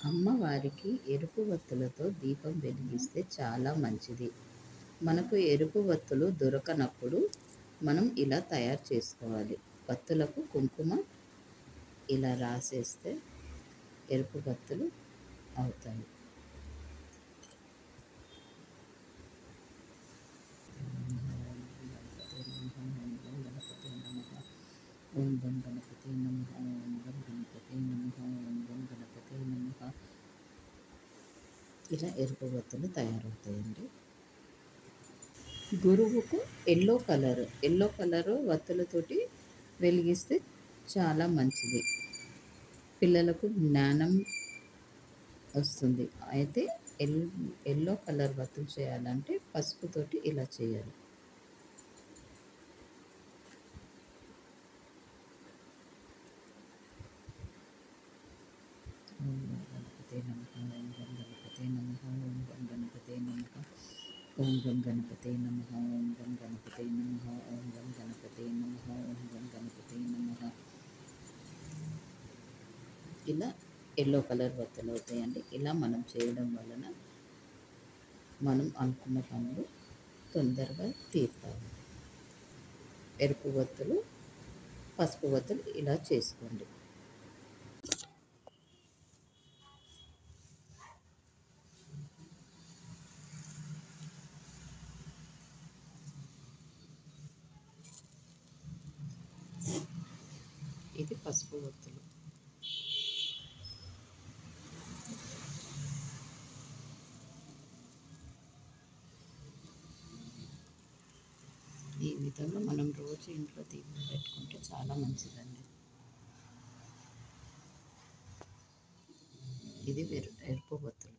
అమ్మవారికి ఎరుపు వత్తులతో దీపం వెలిగిస్తే చాలా మంచిది. మనకు ఎరుపు వత్తులు దొరకనప్పుడు మనం ఇలా తయారు చేసుకోవాలి. వత్తులకు కుంకుమ ఇలా రాసేస్తే ఎరుపు వత్తులు అవుతాయి. ఓం గం గణపతే నమః. ఓం గం గణపతే నమః. ఓం గం గణపతే నమః. ఇలా ఎరుపు వత్తులు తయారవుతాయండి. గురువుకు ఎల్లో కలరు వత్తులతోటి వెలిగిస్తే చాలా మంచిది. పిల్లలకు జ్ఞానం వస్తుంది. అయితే ఎల్లో కలర్ వత్తులు చేయాలంటే పసుపుతోటి ఇలా చేయాలి. ఓం గణపతే నమః. ఓం గణపతే నమః. ఓం గణపతే నమః. ఓం గణపతే నమః. ఓం గణపతే నమః. ఓం గణపతే నమః. ఓం గణపతే నమః. ఇలా ఎల్లో కలర్ వత్తులు అవుతాయండి. ఇలా మనం చేయడం వలన మనం అనుకున్న పనులు తొందరగా తీరుతాయి. ఎరుపు వత్తులు, పసుపు వత్తులు ఇలా చేసుకోండి. ఇది పసుపు వత్తులు. ఈ విధంగా మనం రోజు ఇంట్లో దీపం పెట్టుకుంటే చాలా మంచిదండి. ఇది ఎరుపు వత్తులు.